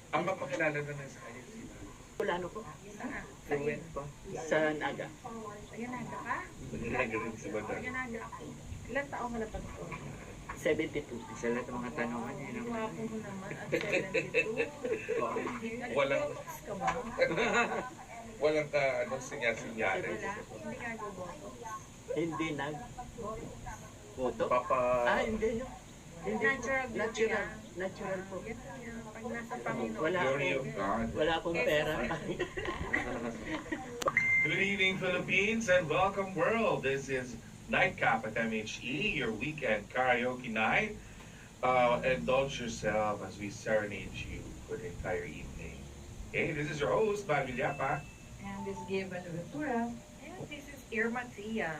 Ang mapakilala na lang sa kanya sila. Fulano po. Saan? Fluent po. Sa Naga. Ayanaga ka? Nagagaling sa banda. Ayanaga ako. Ilan taong ka na pagto? 72. Sa lahat ng mga tanungan niya. Ang gwapo mo naman at 72. Walang- Nag-botox ka ba? Walang sinya-sinyari. Wala. Hindi ka nag-botox. Hindi nag. Photo? Papa... Hindi yun. Hindi po. Natural beauty Natural. yan. Natural po. Yan yan. Pag nasa Panginoon. Wala Glory po. of God. Wala akong pera. Good evening, Philippines, and welcome, world. This is Nightcap at MHE, your weekend karaoke night. Indulge yourself as we serenade you for the entire evening. Hey, this is your host, Bal Villapa. And this is Gabriel Ventura. And this is Irma Tia.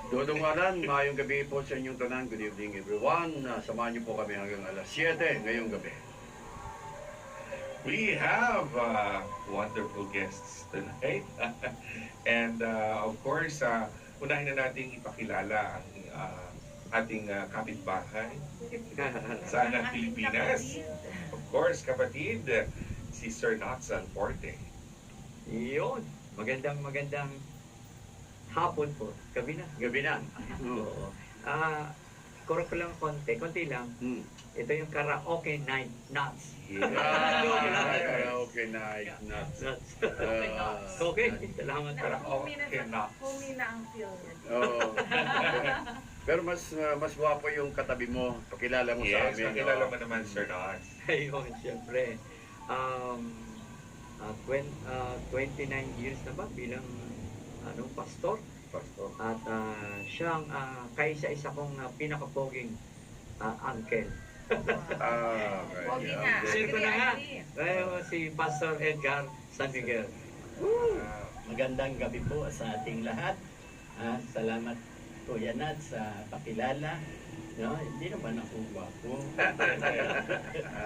Dodong Alan, mayong gabi po sa inyong tanan. Good evening everyone. Samahan niyo po kami hanggang alas 7 ngayong gabi. We have wonderful guests tonight. And of course, unahin na nating ipakilala ang ating kapitbahay sa Pilipinas. Of course, kapatid, si Sir Natsan Forte. Yun. Magandang hapon po. Gabi na. Gabi na. Oo. Korek ko lang konti lang. Ito yung karaoke night nuts. Okay, night. Nuts. Uh, Okay, salamat. Karaoke nuts. Humina ang feel niya. Oo. Pero mas guwapo yung katabi mo. Pakilala mo sa Yes, amin. nakilala mo naman, Sir Nats. Ayun, siyempre. 29 years na ba bilang pastor? Pastor. At siyang kaisa-isa kong pinakapoging uncle. Pogi na. Sir ko na nga. Agree. Si Pastor Edgar San Miguel. Magandang gabi po sa ating lahat. Salamat Kuya Nat sa pakilala. No, hindi naman ako gwapo.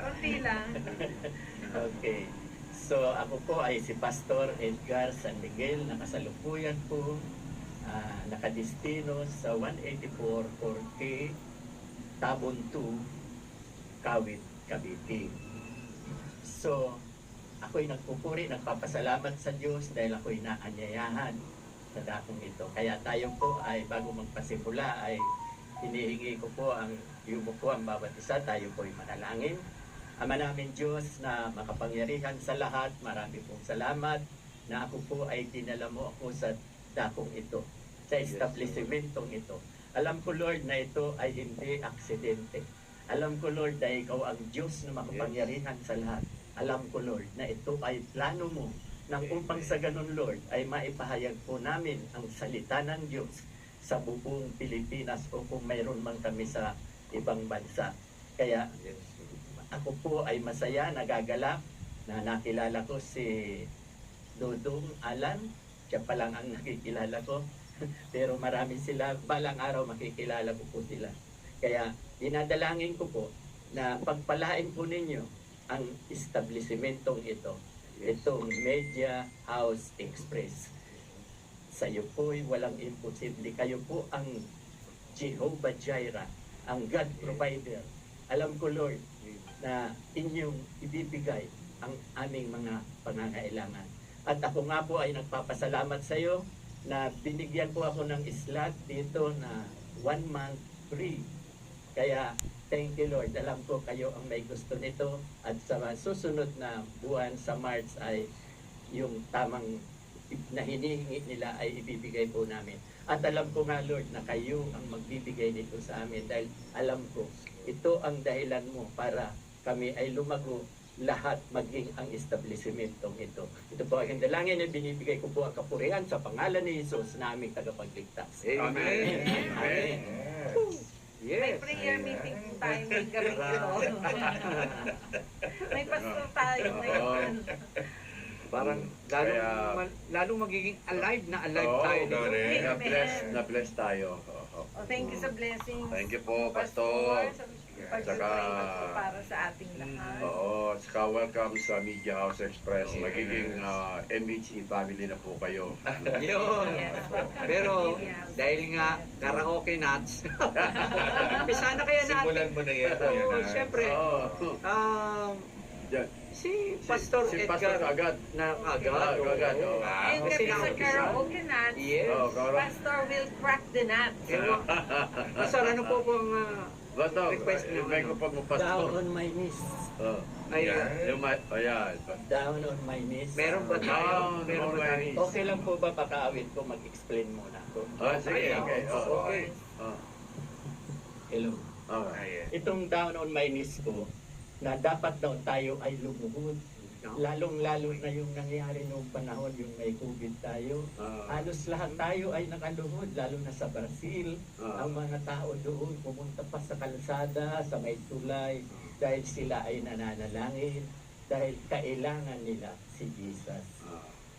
Kunti lang. Okay. So ako po ay si Pastor Edgar San Miguel, nakasalukuyan po, nakadestino sa 184 Corte, Tabon 2, Kawit, Cavite. So ako'y nagpupuri, nagpapasalamat sa Diyos dahil ako'y naanyayahan sa dakong ito. Kaya tayo po ay bago magpasimula ay hinihingi ko po ang yubo ko ang bawat isa, tayo po ay manalangin. Ama namin Diyos na makapangyarihan sa lahat, marami pong salamat na ako po ay dinala mo ako sa dakong ito, sa establishmentong ito. Alam ko Lord na ito ay hindi aksidente. Alam ko Lord na ikaw ang Diyos na makapangyarihan sa lahat. Alam ko Lord na ito ay plano mo nang upang sa ganun Lord ay maipahayag po namin ang salita ng Diyos sa buong Pilipinas o kung mayroon man kami sa ibang bansa. Kaya ako po ay masaya, nagagalak na nakilala ko si Dodong Alan. Siya pa lang ang nakikilala ko. Pero marami sila, balang araw makikilala ko po sila. Kaya dinadalangin ko po na pagpalain po ninyo ang establishmentong ito. Itong Media House Express. Sa iyo po ay walang imposible. Kayo po ang Jehovah Jireh, ang God Provider. Alam ko Lord na inyong ibibigay ang aming mga pangangailangan. At ako nga po ay nagpapasalamat sa iyo na binigyan po ako ng slot dito na 1 month free. Kaya thank you Lord. Alam ko kayo ang may gusto nito at sa susunod na buwan sa March ay yung tamang na hinihingi nila ay ibibigay po namin. At alam ko nga Lord na kayo ang magbibigay nito sa amin dahil alam ko ito ang dahilan mo para kami ay lumago lahat maging ang establishmentong ito. Ito po ang dalangin na binibigay ko po ang kapurihan sa pangalan ni Jesus na aming tagapagligtas. Amen. Amen. May Yes. prayer meeting tayo ngayong gabi ito. May pastor tayo ngayon. Parang lalong magiging alive na alive Oo, tayo dito. correct. Na-bless tayo. Oh, thank you sa blessings. Thank you po, Pastor. pag-pray po para sa ating lahat. Oo, saka welcome sa Media House Express. Magiging MHE family na po kayo. Yun. Yes. Pero dahil nga karaoke nuts, umpisa na kaya natin. Simulan mo na yan. Oo, Kuya Nat. syempre. Oo. Yan. Si Pastor Si Edgar Pastor agad. na agad. Agad, oo. oo. And Kasi if it's a naumpisa. karaoke night, Yes. Oo, karon. Pastor will crack the nuts. Ewan. Pastor, ano po pong Bato, request yung naman? microphone mo, Down Pastor. on my knees. Oo. ay, Yan. Ayan. Down on my knees. meron ba tayo? Down Meron on ba my tayo? knees. Okay lang po ba pakaawit ko mag-explain muna ako? Sige, Ay, okay. oo. Oo. Okay. Oo. Hello. Okay. Ayan. Itong down on my knees ko, na dapat daw tayo ay lumuhod. No? Lalong-lalo na yung nangyari noong panahon, yung may COVID tayo. Halos lahat tayo ay nakaluhod, lalo na sa Brazil. Ang mga tao doon pumunta pa sa kalsada, sa may tulay, dahil sila ay nananalangin, dahil kailangan nila si Jesus.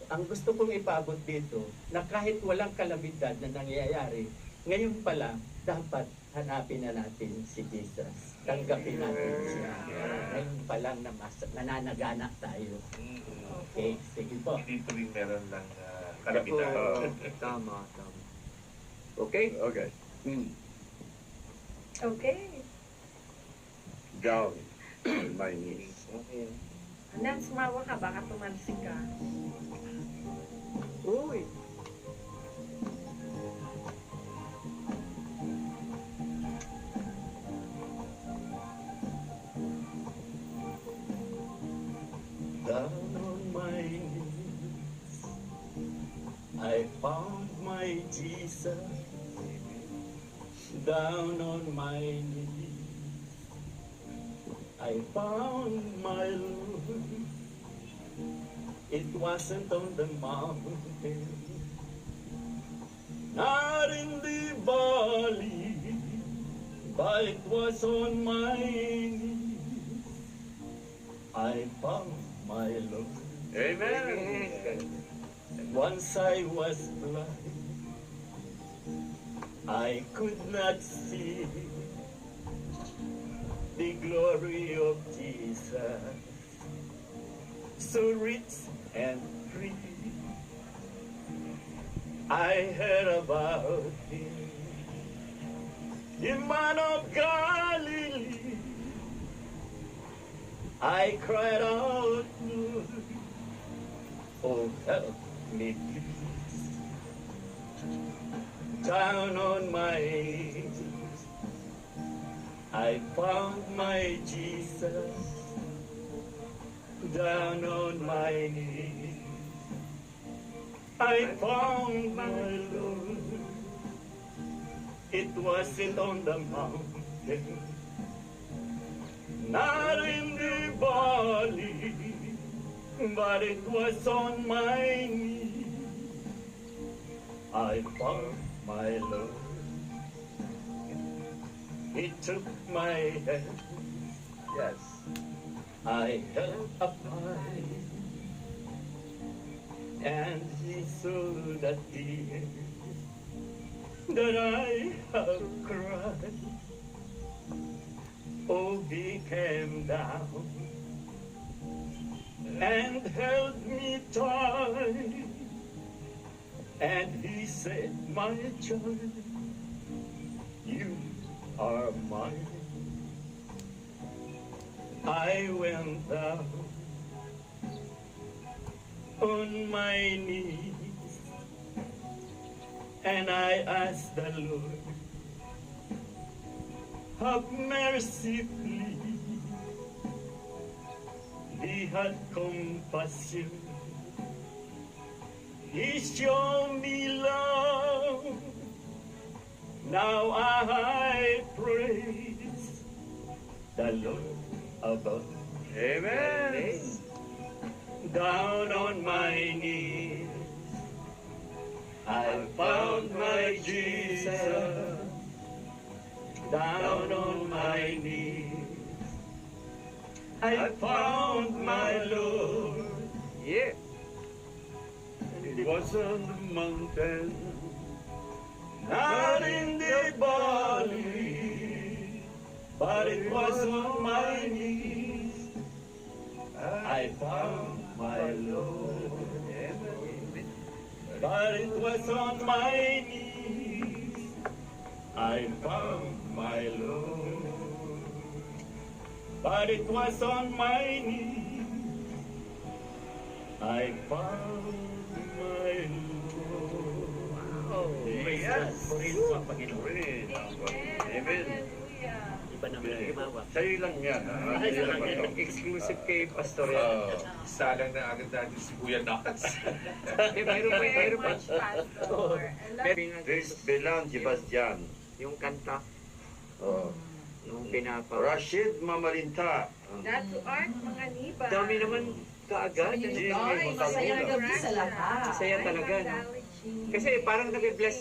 Ang gusto kong ipaabot dito, na kahit walang kalamidad na nangyayari, ngayon pa lang, dapat hanapin na natin si Jesus. Tanggapin natin siya. Ngayon pa lang na nananagana tayo. Okay, sige po. Hindi tuwing meron ng kalamitan. Oo, tama, tama. Okay? Okay. Okay. Down on my knees. Okay. Nats, mawa ka, baka tumalsik ka. Uy. Down on my knees, I found my Jesus. Down on my knees, I found my Lord. It wasn't on the mountain, not in the valley, but it was on my knees. I found my Lord. Amen. Once I was blind, I could not see the glory of Jesus, so rich and free. I heard about him, the man of Galilee. I cried out, Lord, oh help me please. Down on my knees, I found my Jesus. Down on my knees, I found my Lord. It wasn't on the mountain, not in the valley, but it was on my knees. I found my Lord. He took my hand. Yes, I held up high, and he saw the tears that I have cried. Oh, he came down and held me tight, and he said, my child, you are mine. I went down on my knees, and I asked the Lord, have mercy, please. He had compassion. He showed me love. Now I praise the Lord above. Amen. Down on my knees, I found my Jesus. Down on my knees, I found my Lord. Yeah. It was on the mountain, Not in the valley, but it was on my knees I found my Lord. But it was on my knees I found my Lord. But it was on my knees I found my Lord. Oh, Praise Yes. God. Purihin po ang Panginoon. Praise God. Amen. Hallelujah. Iba naman ang gumawa. Sa'yo lang yan. Ay, Sa'yo lang sa ito. exclusive kay Pastor yan. Isa lang na agad natin si Kuya Knox. Meron pa, Very meron pa. much, Pastor. I love Meron Chris Belan Sebastian. yung kanta, Oh. yung pinapa. Rashid Mamalinta. that to art, mga niba. Dami naman kaagad. Jimmy Ay, Montalvo. masayang gabi sa lahat. Masaya talaga, no? Kasi parang nag-bless.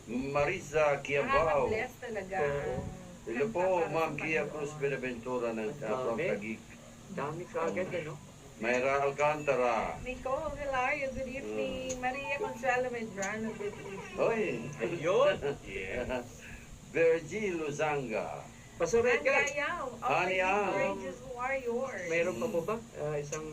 Marisa Kiabao. Nakaka-bless talaga. Oo. Hello po, Ma'am Kia Cruz Benaventura ng from Dami. Taguig. Dami kaagad, ano? Mayra Alcantara. Nicole Hilario, good evening. Maria Consuelo Medrano, good evening. Hoy! Ayun! Yeah. Virgil Luzanga. Pastor Edgar, Yayaw, Honey Ang. courageous warriors. mayroon pa po ba isang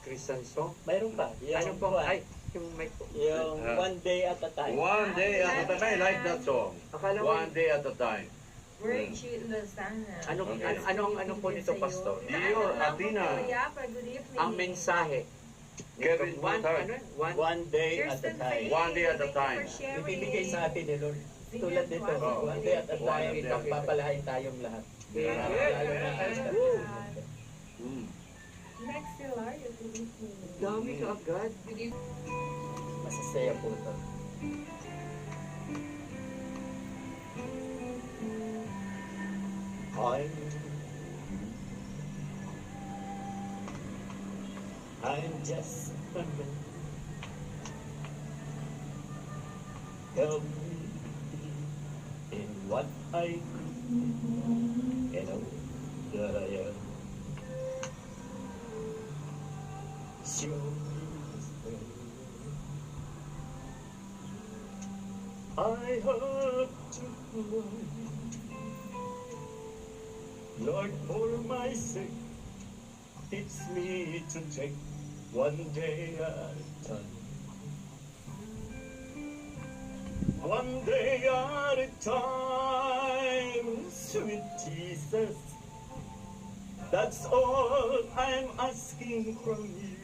Christian song? Mayroon pa. Ano po? Ay, yung mic po. Yung one day at a time. One day at a time. I like that song. Akala ko, One day at a time. Virgil Lozana. Okay. ano po nito, Pastor? Dior Athena. Good evening. Ang mensahe. Kevin one, Montag. ano? One, One day at a Kirsten time. Faye, One day at a thank you time. for sharing. Ibibigay sa atin ni Lord. Tulad nito, Oh. one day at a One time, day at a time. pagpapalain tayong lahat. Yeah. Lalo na tayo sa Mm. Next Hilario, good evening. dami kaagad. Masasaya po ito. I'm just a man. Help me in what I do, and all that I am. Show me the way. I have to learn, Lord, for my sake, teach me to take one day at a time. One day at a time, sweet Jesus, that's all I'm asking from you.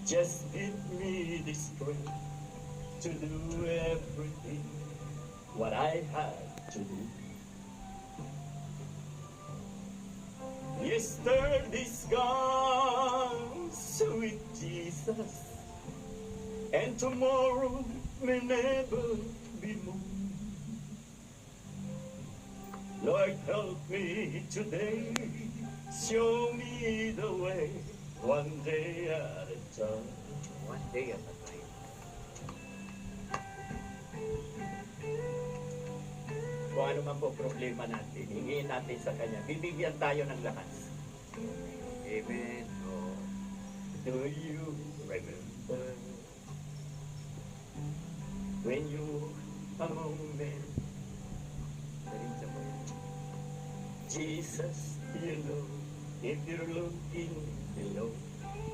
Just give me the strength to do everything what I have to do. Yesterday's gone, sweet Jesus, and tomorrow may never be more. Lord, help me today, show me the way, one day at a time. One day at a time. Kung ano man po problema natin, hingin natin sa Kanya. Bibigyan tayo ng lakas. Amen. Oh. Do you remember when you a moment, Daling sa po yan. Jesus, you know, if you're looking below,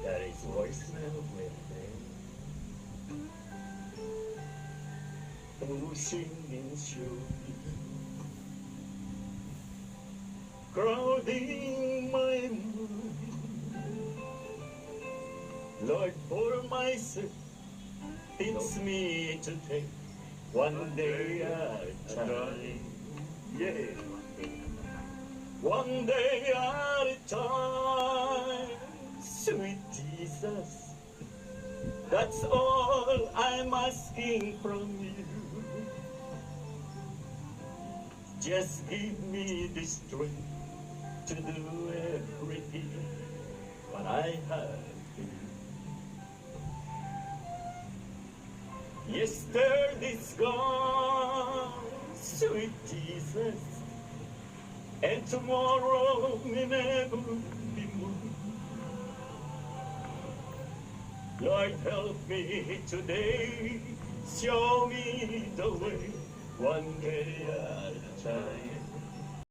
there is voicemail within. Pushing and shoving, crowding my mind. Lord, for my sake, teach me to take one day at a time. Yeah. One day at a time, sweet Jesus, that's all I'm asking from you. Just give me the strength to do everything what I have to do. Yesterday's gone, sweet Jesus, and tomorrow may never be more. Lord, help me today, show me the way, One day at a time.